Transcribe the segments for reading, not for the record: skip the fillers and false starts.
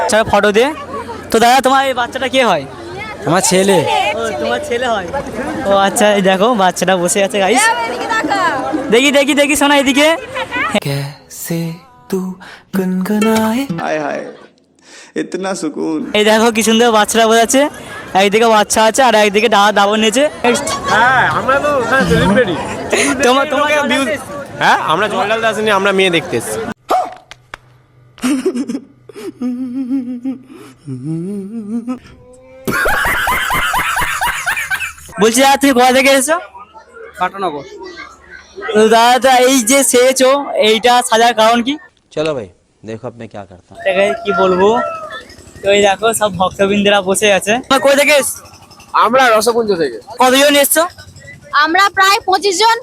আচ্ছা ফটো দে। তো দাদা তোমার এই বাচ্চাটা কে হয়? আমার ছেলে। ও তোমার ছেলে হয়। ও আচ্ছা এই দেখো বাচ্চাটা বসে আছে গাইস। দেখি দেখি দেখি শোনা এদিকে। कैसे तू गुनगुनाए हाय हाय इतना सुकून। এই দেখো কি সুন্দর বাচ্চাটা বোঝাচ্ছে। একদিকে বাচ্চা আছে আর একদিকে দাবর নিয়েছে। হ্যাঁ আমরা তো ওখানে সেলিব্রিটি। তোমাকে ভিউজ। হ্যাঁ আমরা জল ঢালতে আসিনি, আমরা মেয়ে দেখতে এসেছি। বলছি দাদা তুমি কোথা থেকে এসেছো? পাটনগর। তো দাদা এই যে সেজেছো এইটা সাজার কারণ কি? চলো ভাই দেখো আপনি क्या करता हूं। এটাকে কি বলবো, তো এই দেখো সব ভক্তবৃন্দরা বসে আছে। তোমার কোথা থেকে এসছো? আমরা রসকুঞ্জ থেকে। কতজন এসছো? আমরা প্রায় 25 জন।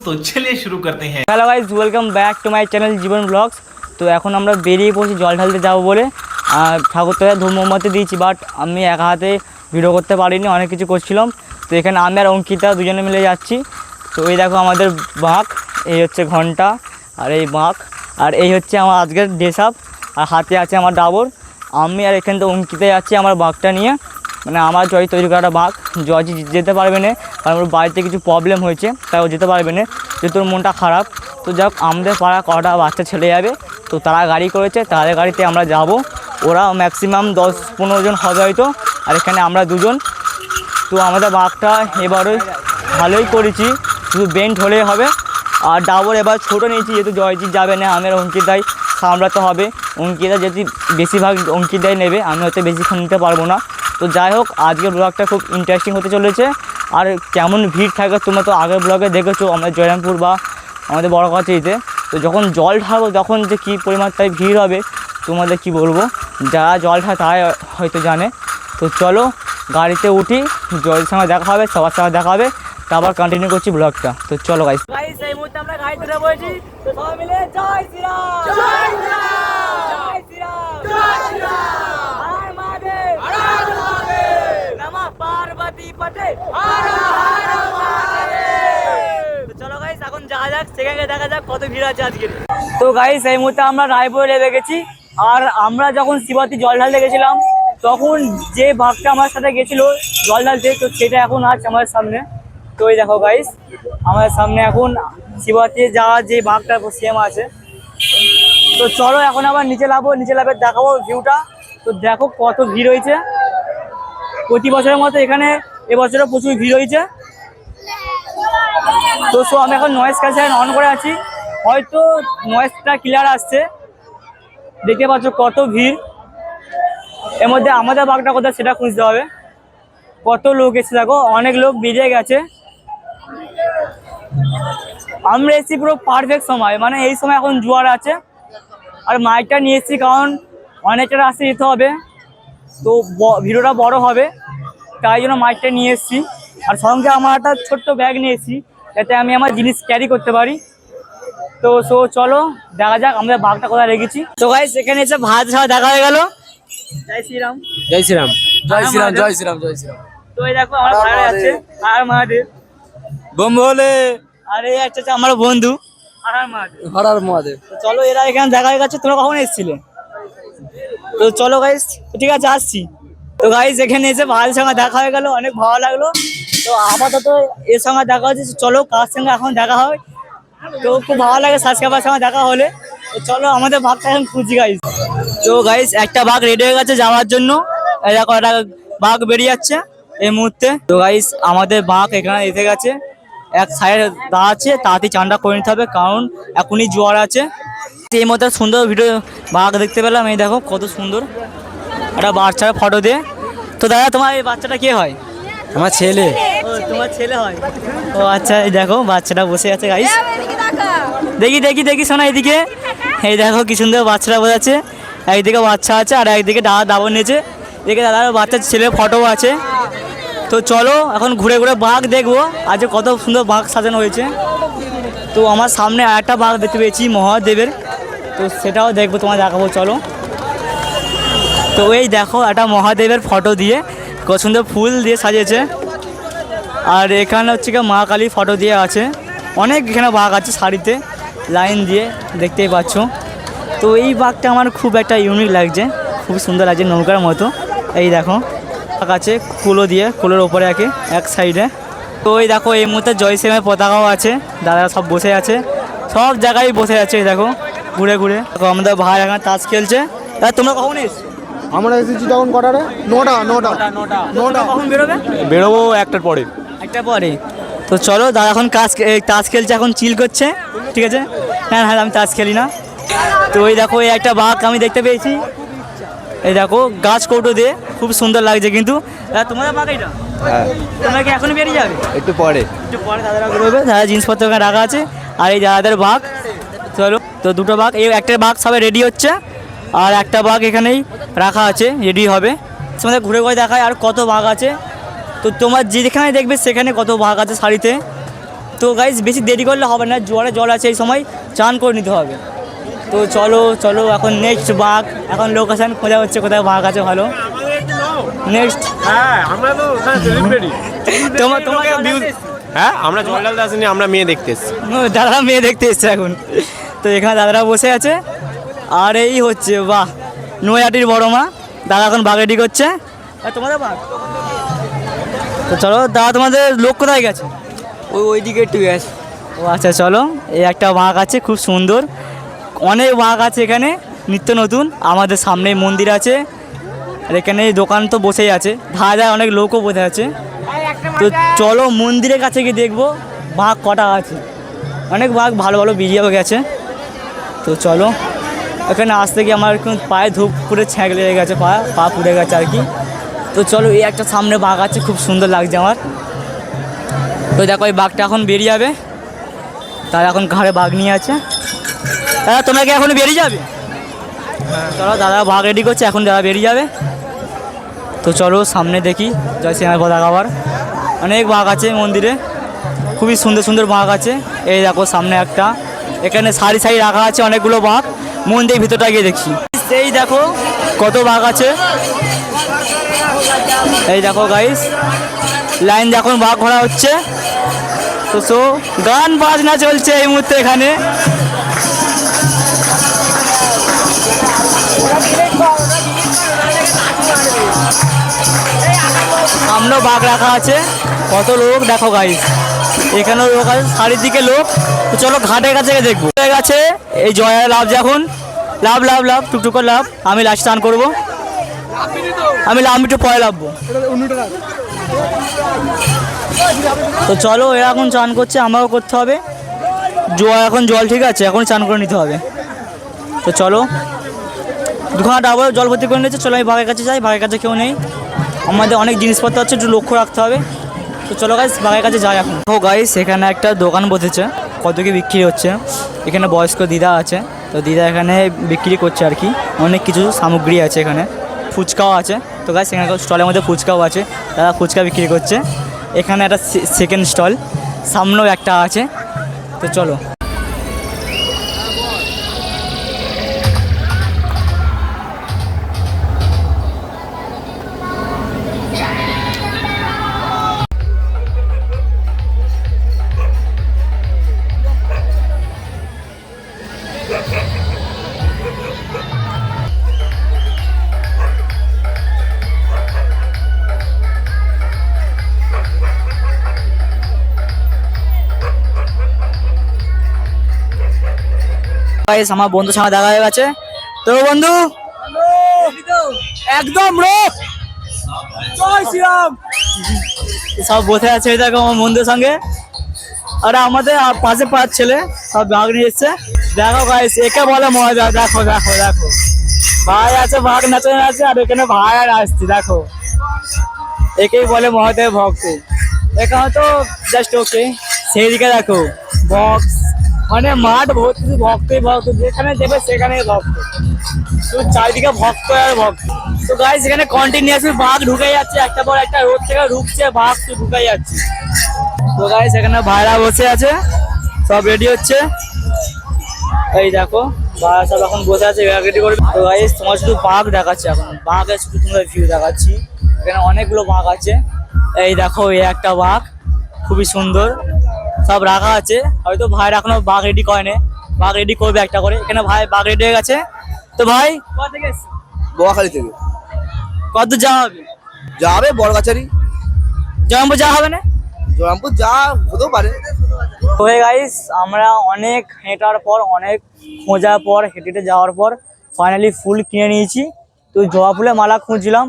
तो चलिए शुरू करते हैं। Hello guys, welcome back to my channel Jibon vlogs. তো এখন আমরা বেরিয়ে পড়ছি জল ঢালতে যাবো বলে। আর ঠাকুরতলা ধূপ মোমবাতি দিয়েছি, বাট আমি একা হাতে ভিডিও করতে পারিনি, অনেক কিছু করছিলাম। তো এখানে আমি আর অঙ্কিতা দুজনে মিলে যাচ্ছি। তো এই দেখো আমাদের বাঁক, এই হচ্ছে ঘন্টা, আর এই বাঁক, আর এই হচ্ছে আমার আজকের ড্রেস আপ, আর হাতে আছে আমার ডাবর। আমি আর এখান থেকে অঙ্কিতে যাচ্ছি আমার বাঁকটা নিয়ে, মানে আমার জয় তৈরি করাটা বাঁক। জয় যেতে পারবে না, কারণ ওর বাড়িতে কিছু প্রবলেম হয়েছে, তাই ও যেতে পারবে না, যেহেতু ওর মনটা খারাপ। তো যাক আমাদের পাড়া কটা বাচ্চা ছেলে যাবে, তো তারা গাড়ি করেছে, তাদের গাড়িতে আমরা যাব। ওরা ম্যাক্সিমাম 10-15 জন হবে হয়তো, আর এখানে আমরা দুজন। তো আমাদের বাঁকটা এবারে ভালোই করেছি, শুধু বেন্ট হলেই হবে। আর ডাবর এবার ছোটো নিয়েছি, যেহেতু জয়জিৎ যাবে না, আমি আর অঙ্কিতাই সামলাতে হবে। অঙ্কিতা যদি বেশিরভাগ অঙ্কিতাই নেবে, আমি হয়তো বেশিক্ষণ নিতে পারবো না। তো যাই হোক আজকের ব্লগটা খুব ইন্টারেস্টিং হতে চলেছে। আর কেমন ভিড় থাকে তোমরা তো আগের ব্লগে দেখেছো আমাদের জয়রামপুর বা আমাদের বড় কাছেইতে। তো যখন জল ঢালবো তখন যে কী পরিমাণটাই ভিড় হবে তোমাদের কি বলবো, যারা জল ঢাল তারাই হয়তো জানে। তো চলো গাড়িতে উঠি, জয়ের সঙ্গে দেখা হবে, সবার সঙ্গে দেখা হবে, তারপর কন্টিনিউ করছি ব্লগটা। তো চলো গাইস। গাইস এই মুহূর্তে আমরা গাড়িতে উঠে পড়েছি। তো সবাই মিলে জয় শ্রীরাম, জয় শ্রীরাম, জয় শ্রীরাম, জয় শ্রীরাম, হর মহাদেব, হর মহাদেব, নমঃ পার্বতী পতে, হর হর মহাদেব। তো চলো গাইস এখন যাওয়া যাক, সেখানে দেখা যাক কত ভিড় আছে আজকে। তো গাইস এই মুহূর্তে আমরা রায়পুরে নেমে গেছি। আর আমরা যখন শিবাতে জল ঢালতে গেছিলাম তখন যে ভাগটা আমার সাথে গেছিল জল ঢালতে, তো সেটা এখন আছে আমাদের সামনে। তো এই দেখো গাইস আমাদের সামনে এখন শিবাতে যাওয়ার যে ভাগটা সেম আছে। তো চলো এখন আবার নিচে নামবো, নিচে নামে দেখাবো ভিউটা। তো দেখো কত ভিড় হয়েছে, প্রতি বছরের মতো এখানে এবছরও প্রচুর ভিড় হয়েছে। তো আমি এখন নয়েজ ক্যান্সেল অন করে আছি, হয়তো নয়েজটা ক্লিয়ার আসছে। দেখতে পাচ্ছ কত ভিড়, এর মধ্যে আমাদের বাঘটা কোথায় সেটা খুঁজতে হবে। কত লোক এসে দেখো, অনেক লোক বেরিয়ে গেছে। আমরা এসেছি পুরো পারফেক্ট সময়, মানে এই সময় এখন জোয়ার আছে। আর মাইকটা নিয়ে এসেছি কারণ অনেকটা রাস্তা যেতে হবে, তো ভিডিওটা বড় হবে, তাই জন্য মাইকটা নিয়ে এসেছি। আর সঙ্গে আমার একটা ছোট্ট ব্যাগ নিয়ে এসেছি, যাতে আমি আমার জিনিস ক্যারি করতে পারি। তো চলো দেখা যাক আমাদের বাঘটা কোথায় রেখেছি। তো গাইস এখানে এসে ভাত খাওয়া দেখা হয়ে গেল। জয় শ্রীরাম, জয় শ্রীরাম, জয় শ্রীরাম, জয় শ্রীরাম, জয় শ্রীরাম। তো এই দেখো আমার ভাই আছে, আর মহাদেব বম বলে। আরে আচ্ছা আমার বন্ধু আর মহাদেব, হর হর মহাদেব। তো চলো এরা এখানে দেখা হয়ে গেছে। তোমরা কখন এসেছিলে? তো চলো গাইস, ঠিক আছে আসছি। তো গাইস এখানে এসে ভাইয়ের সঙ্গে দেখা হয়ে গেল, অনেক ভালো লাগলো। তো আপাতত এর সঙ্গে দেখা হচ্ছে, চলো কার সঙ্গে এখন দেখা হয়। তো খুব ভালো লাগে সাবস্ক্রাইবার সঙ্গে দেখা হলে। তো চলো আমাদের বাঘটা এখন খুঁজি গাইস। তো গাইস একটা বাঘ রেডি হয়ে গেছে যাওয়ার জন্য, এরকম একটা বাঘ বেরিয়ে যাচ্ছে এই মুহূর্তে। তো গাইস আমাদের বাঘ এখানে এসে গেছে, এক সাইডে দাঁড়াচ্ছে, তাড়াতাড়ি চানটা করে নিতে হবে কারণ এখনই জোয়ার আছে। এই মতো সুন্দর ভিডিও বাঘ দেখতে পেলাম, এই দেখো কত সুন্দর একটা বাচ্চার ফটো দিয়ে। তো দাদা তোমার এই বাচ্চাটা কে হয়? আমার ছেলে। ও তোমার ছেলে হয়। ও আচ্ছা এই দেখো বাচ্চাটা বসে আছে গাইস। দেখি দেখি দেখি শোনা এদিকে। এই দেখো কি সুন্দর বাচ্চাটা বোঝাচ্ছে, একদিকে বাচ্চা আছে আর একদিকে দাবর নিয়েছে। এদিকে দাদার বাচ্চার ছেলে ফটো আছে। তো চলো এখন ঘুরে ঘুরে বাঘ দেখবো, আজ কত সুন্দর বাঘ সাজানো হয়েছে। তো আমার সামনে আরেকটা বাঘ দেখতে পেয়েছি মহাদেবের, তো সেটাও দেখবো, তোমার দেখাবো চলো। তো এই দেখো একটা মহাদেবের ফটো দিয়ে কত সুন্দর ফুল দিয়ে সাজিয়েছে। আর এখানে হচ্ছে কি মা কালী ফটো দিয়ে আছে, অনেক এখানে বাঘ আছে শাড়িতে লাইন দিয়ে, দেখতেই পাচ্ছ। তো এই বাঘটা আমার খুব একটা ইউনিক লাগছে, খুব সুন্দর লাগছে, নৌকার মতো। এই দেখো বাঘ আছে কুলো দিয়ে, কুলোর ওপরে এক সাইডে। তো এই দেখো এই মুহূর্তে জয় শ্রীরামের পতাকাও আছে, দাদা সব বসে আছে, সব জায়গায় বসে আছে। এই দেখো ঘুরে ঘুরে দেখো আমাদের ভাই এখানে তাস খেলছে। তোমরা কখন এসছো? আমরা এসেছি তখন কটারে? নটা কখন বেরোবে? বেরোবো একটার পরে। একটা পরে। তো চলো, দাদা এখন তাস খেলছে, এখন চিল করছে, ঠিক আছে? হ্যাঁ হ্যাঁ, আমি তাস খেলি না। তো ওই দেখো এই একটা বাঘ আমি দেখতে পেয়েছি, এই দেখো গাছ কৌটো দিয়ে, খুব সুন্দর লাগছে কিন্তু। তোমাদের বাঘ এটা? তোমরা কি এখনই বেরিয়ে যাবে? একটু পরে দাদারা বেরোবে, দাদা জিনিসপত্র ওখানে রাখা আছে, আর এই দাদাদের বাঘ। চলো, তো দুটো বাঘ, এই একটা বাঘ সবাই রেডি হচ্ছে, আর একটা বাঘ এখানেই রাখা আছে, রেডি হবে। তোমাদের ঘুরে ঘুরে দেখায় আর কত বাঘ আছে। তো তোমার যেখানে দেখবে সেখানে কত বাঘ আছে শাড়িতে। তো গাইজ বেশি দেরি করলে হবে না, জোয়ারে জল আছে, এই সময় চান করে নিতে হবে। তো চলো চলো, এখন নেক্সট বাঘ, এখন লোকেশন খোঁজা হচ্ছে কোথায় বাঘ আছে ভালো। নেক্সট হ্যাঁ, আমরা তো সেলিব্রিটি। তোমাকে হ্যাঁ, আমরা জল ঢালতে আসিনি, আমরা মেয়ে দেখতে এসেছি। দাদারা মেয়ে দেখতে এসছে এখন। তো এখানে দাদারা বসে আছে, আর এই হচ্ছে বাহ নৈহাটির বড় মা, দাদা এখন বাঘ রেডি করছে। আর তোমাদের বাঘ? তো চলো দাদা, তোমাদের লোক কোথায় গেছে? ওইদিকে একটু গেছে। ও আচ্ছা, চলো। এই একটা বাঘ আছে খুব সুন্দর, অনেক বাঘ আছে এখানে, নিত্য নতুন। আমাদের সামনে মন্দির আছে, আর এখানে দোকান তো বসেই আছে, ধারে অনেক লোকও বসে আছে। তো চলো মন্দিরের কাছে গিয়ে দেখবো বাঘ কটা আছে। অনেক বাঘ ভালো ভালো বেরিয়েও গেছে। তো চলো, এখানে আসতে গিয়ে আমার একটু পায়ে ধূপ পুরে ছ্যাঁক লেগে গেছে, পা পুড়ে গেছে আর কি। তো চলো, এই একটা সামনে বাঘ আছে, খুব সুন্দর লাগছে আমার। তো দেখো এই বাঘটা এখন বেরিয়ে যাবে, তারা এখন ঘাড়ে বাঘ নিয়ে আছে। দাদা তোমরা কি এখন বেরিয়ে যাবে? চলো, দাদা বাঘ রেডি করছে, এখন দাদা বেরিয়ে যাবে। তো চলো সামনে দেখি জয় শ্রীরামের পতাকা। আবার অনেক বাঘ আছে মন্দিরে, খুবই সুন্দর সুন্দর বাঘ আছে। এই দেখো সামনে একটা, এখানে সারি সারি রাখা আছে অনেকগুলো বাঘ। মন্দিরের ভিতরটা গিয়ে দেখি, এই দেখো কত বাঘ আছে। এই দেখো গাইস, লাইন যখন বাঘ ঘোরা হচ্ছে। তো গান বাজনা চলছে এই মুহূর্তে এখানে। সামনেও বাঘ রাখা আছে, কত লোক দেখো গাইস, এখানেও লোক আছে, চারিদিকে লোক। তো চলো ঘাটের কাছে দেখবো। হয়ে গেছে এই জয়া লাভ, যখন লাভ লাভ লাভ টুকটুক করে লাভ। আমি লাস্ট স্নান করবো, আমি একটু পরে লাভবো। তো চলো, এরা এখন চান করছে, আমাকেও করতে হবে। এখন জল ঠিক আছে, এখন চান করে নিতে হবে। তো চলো, দুখানা ডাবল জল ভর্তি করে নিয়েছে। চলো আমি বাঘের কাছে যাই, বাঘের কাছে কেউ নেই, আমাদের অনেক জিনিসপত্র আছে, একটু লক্ষ্য রাখতে হবে। তো চলো গাইস বাঘের কাছে যাই এখন। ও গাইস, এখানে একটা দোকান বসেছে, কত কি বিক্রি হচ্ছে। এখানে বয়স্ক দিদা আছে, তো দিদা এখানে বিক্রি করছে আর কি, অনেক কিছু সামগ্রী আছে এখানে। ফুচকাও আছে। তো গাইস এখানে স্টলের মধ্যে ফুচকাও আছে, তারা ফুচকা বিক্রি করছে। এখানে একটা সেকেন্ড স্টল, সামনেও একটা আছে। তো চলো, গাইস আমার বন্ধুর সঙ্গে দেখা হয়ে গেছে। তো বন্ধু একদম জয় শ্রীরাম, সব বসে আছে এই দেখো আমার বন্ধুর সঙ্গে। আর আমাদের পাশে পাঁচ ছেলে সব বাঘ নিয়ে এসছে। দেখো গাইস, একে বলে মজা। দেখো দেখো দেখো, ভাই আছে, বাঘ নাচে আছে, আর এখানে ভাই আর আসছে। দেখো, একেই বলে মহাদেব ভক্ত। এখানে তো জাস্ট ওকে, সেই দিকে দেখো বক্স, মানে মাঠ ভর্তি ভক্তই ভক্ত, যেখানে দেবে সেখানে ভক্ত, তো চারিদিকে ভক্ত আর ভক্ত। তো গাইস এখানে কন্টিনিউয়াসলি বাঘ ঢুকে যাচ্ছে, একটা পর একটা রোড থেকে ঢুকছে বাঘ, তো ঢুকে যাচ্ছে। তো গাইস এখানে ভাইরা বসে আছে, সব রেডি হচ্ছে। এই দেখো ভাইরা সব এখন বসে আছে, রেডি করবে। তো গাইস তোমার শুধু বাঘ দেখাচ্ছে, এখন বাঘের শুধু তোমার ভিউ দেখাচ্ছি। এখানে অনেকগুলো বাঘ আছে। এই দেখো এই একটা বাঘ, খুবই সুন্দর, সব রাখা আছে। হয়তো ভাইরা এখনো বাঘ রেডি করেনি, বাঘ রেডি করবে একটা করে। এখানে ভাই বাঘ রেডি হয়ে গেছে। তো ভাই কোথা থেকে এসছো? বোয়াখালী থেকে কত যাওয়া হবে? যাবে বড়গাছারি, জয়রামপুর যাওয়া হবে না? জয়রামপুর যা হতেও পারে। তো গাইস আমরা অনেক হেঁটার পর, অনেক খোঁজার পর, হেঁটে হেঁটে যাওয়ার পর ফাইনালি ফুল কিনে নিয়েছি। তো জবা ফুলের মালা খুঁজছিলাম,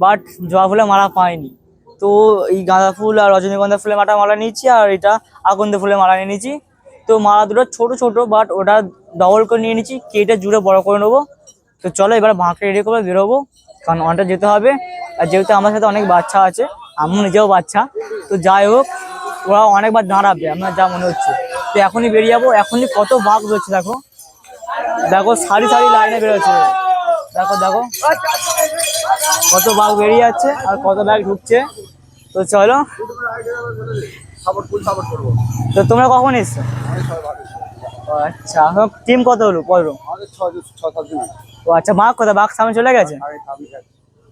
বাট জবা ফুলের মালা পাইনি। তো এই গাঁদা ফুল আর রজনীগন্ধা ফুলের মালা নিয়েছি, আর এটা আকন্দ ফুলের মালা নিয়ে নিয়েছি। তো মালা দুটো ছোট ছোট, বাট ওটা ডবল করে নিয়ে নিয়েছি, কেটে জুড়ে বড় করে নেবো। তো চলো এবার মাকে রেডি করে বেরোবো, কারণ অনেকটা যেতে হবে। আর যেহেতু আমার সাথে অনেক বাচ্চা আছে, আমি নিজেও বাচ্চা, তো যাই হোক ওরা অনেকবার দাঁড়াবে আমার যা মনে হচ্ছে। তো এখনই বেরিয়ে যাবো। এখনই কত বাঘ বেরোচ্ছে, দেখো দেখো, সারি সারি লাইনে বেরোচ্ছে। দেখো দেখো কত বাঘ বেরিয়ে যাচ্ছে আর কত ব্যাগ ঢুকছে। তো চলো। তো তোমরা কখন এসছো? ও আচ্ছা, টিম কত হলো? পনেরো। ও আচ্ছা, বাঘ কোথায়? বাঘ সামনে চলে গেছে।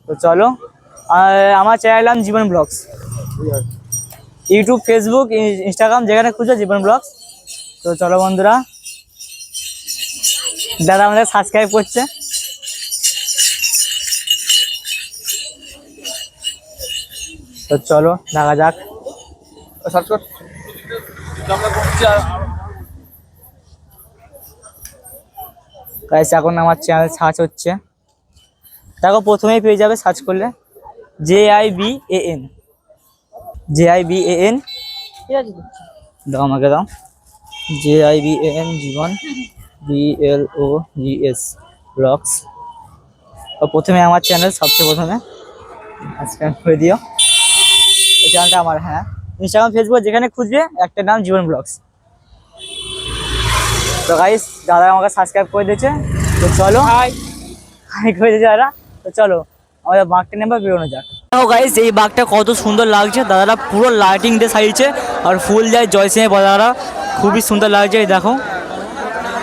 তো চলো। আর আমার চ্যানেল নাম জীবন ব্লগস, ইউটিউব, ফেসবুক, ইনস্টাগ্রাম যেখানে খুঁজো জীবন ব্লগস। তো চলো বন্ধুরা, দাদা আমাদের সাবস্ক্রাইব করছে। তো চলো দেখা যাক। গাইস এখন আমার চ্যানেল সার্চ হচ্ছে, দেখো প্রথমেই পেয়ে যাবে সার্চ করলে JIBAN, JIBAN। ঠিক আছে, দাও আমাকে দাও। JIBAN জীবন, BLOGS ব্লগস। প্রথমে আমার চ্যানেল, সবচেয়ে প্রথমে সাবস্ক্রাইব করে দিও। এই চ্যানেলটা আমার, হ্যাঁ, ইনস্টাগ্রাম, ফেসবুক যেখানে খুঁজবে একটা নাম জীবন ব্লগস। তো গাইস দাদা আমাকে সাবস্ক্রাইব করে দিয়েছে। তো চলো, হাই করে দিয়েছে দাদা। তো চলো আমাদের বাঘটা নেবে, বেরোনো যাক। দেখো গাইস এই বাঘটা কত সুন্দর লাগছে, দাদারা পুরো লাইটিং দিয়ে সাজিয়েছে আর ফুল যায় জয়সিংহের দাদারা, খুবই সুন্দর লাগছে। এই দেখো,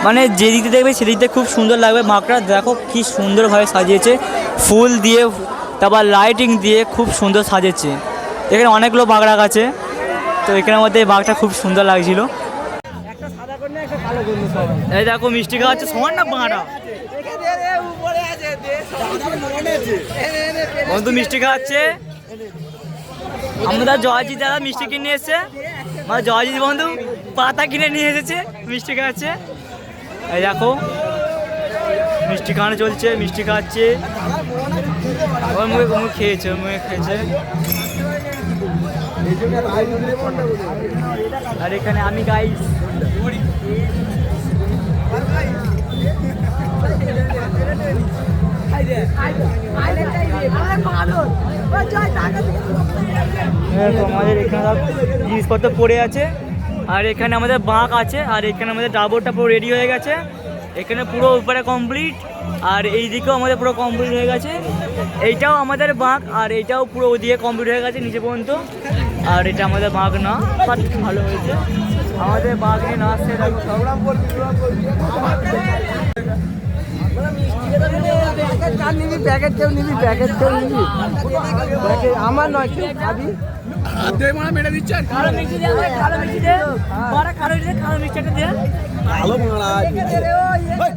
মানে যেদিকে দেখবে সেদিকে খুব সুন্দর লাগবে। বাঘটা দেখো কি সুন্দরভাবে সাজিয়েছে, ফুল দিয়ে, তারপর লাইটিং দিয়ে খুব সুন্দর সাজিয়েছে। এখানে অনেকগুলো বাঘ রাখা আছে, তো এখানের মধ্যে এই বাঘটা খুব সুন্দর লাগছিল। এই দেখো মিষ্টি খাওয়াচ্ছে, সমান না বাঁড়া বন্ধু মিষ্টি খাওয়াচ্ছে। আমরা জয়জিৎ দাদা মিষ্টি কিনে এসছে, মানে জয়জিৎ বন্ধু পাতা কিনে নিয়ে এসেছে, মিষ্টি খাওয়াচ্ছে। এই দেখো মিষ্টি খাওয়ানো চলছে, মিষ্টি খাওয়াচ্ছে। ওর মুখে খেয়েছে, ওর মুখে খেয়েছে। আর এখানে আমি গাইস আমাদের এখানে সব জিনিসপত্র পড়ে আছে, আর এখানে আমাদের বাঁক আছে, আর এখানে আমাদের ডাবরটা পুরো রেডি হয়ে গেছে। এখানে পুরো উপরে কমপ্লিট, আর এই দিকেও আমাদের পুরো কমপ্লিট হয়ে গেছে। এইটাও আমাদের বাঁক, আর এইটাও পুরো ওদিকে কমপ্লিট হয়ে গেছে নিচে পর্যন্ত। আর এটা আমাদের বাঘ না, বাট ভালো হয়েছে। আমাদের বাঘ নিয়ে না আসছে আমার নয়, কেউ খাবি মেরে দিচ্ছে। কালো মিষ্টি দিয়ে, কালো মিষ্টি দিয়ে, কালো মিষ্টিটা দিয়ে। কালো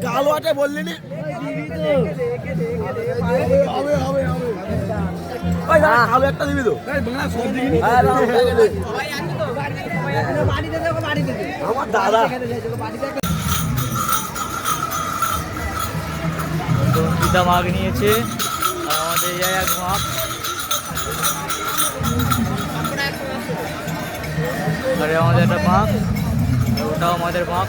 কালো আটা বললি নি, হবে হবে হবে। কালো একটা দিবি তো, আমার দাদা দুটা মাগ নিয়েছে, আর আমাদের এক মাগ, আরে আমাদের একটা মাগ, ওটাও আমাদের মাগ।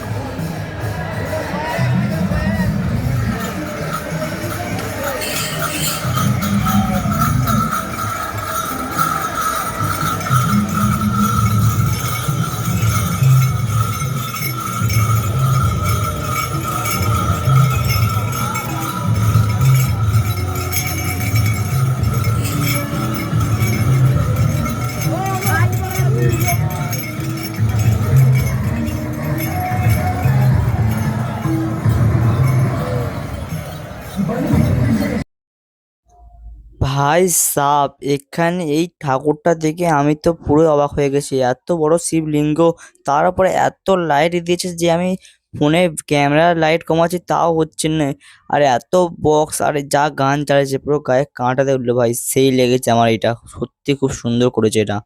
ভাই সাব, এখানে এই ঠাকুরটা দেখে আমি তো পুরো অবাক হয়ে গেছি। এত বড় শিবলিঙ্গ, তার উপরে এত লাইট দিয়েছে যে আমি ফোনে ক্যামেরা লাইট কমাচ্ছি তাও হচ্ছে না। আর এত বক্স আর যা গান চালিয়েছে পুরো গায়ে কাঁটাতে উঠলো ভাই, সেই লেগেছে আমার। এটা সত্যি খুব সুন্দর করেছে এটা।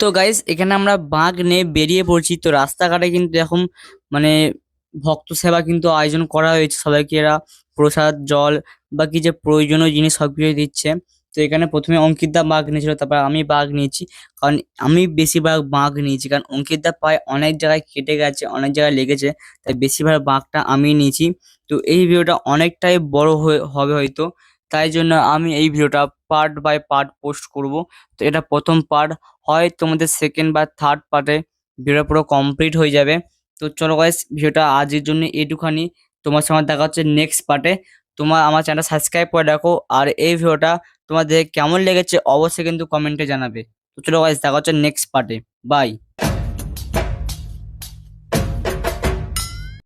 তো গাইস এখানে আমরা বাঁক নিয়ে বেরিয়ে পড়ছি। তো রাস্তাঘাটে কিন্তু এখন মানে ভক্ত সেবা কিন্তু আয়োজন করা হয়েছে, সবাইকে এরা প্রসাদ জল বা কি যে প্রয়োজনীয় জিনিস সবকিছু দিচ্ছে। তো এখানে প্রথমে অঙ্কিতদা বাঘ নিয়েছিল, তারপর আমি বাঘ নিয়েছি, কারণ আমি বেশিরভাগ বাঘ নিয়েছি, কারণ অঙ্কিতদা পায়ে অনেক জায়গায় কেটে গেছে, অনেক জায়গায় লেগেছে, তাই বেশিরভাগ বাঘটা আমি নিয়েছি। তো এই ভিডিওটা অনেকটাই বড় হবে হয়তো, তাই জন্য আমি এই ভিডিওটা পার্ট বাই পার্ট পোস্ট করব। তো এটা প্রথম পার্ট, হয় তোমাদের সেকেন্ড বা থার্ড পার্টে ভিডিওটা পুরো কমপ্লিট হয়ে যাবে। তো চলো গাইস, ভিডিওটা আজকের জন্য এইটুখানি। তোমার সঙ্গে দেখা হচ্ছে নেক্সট পার্টে। তোমার আমার চ্যানেলটা সাবস্ক্রাইব করে রাখো, আর এই ভিডিওটা তোমাদের কেমন লেগেছে অবশ্যই কিন্তু কমেন্টে জানাবে। তো চলো গাইস, দেখা হচ্ছে নেক্সট পার্টে। বাই।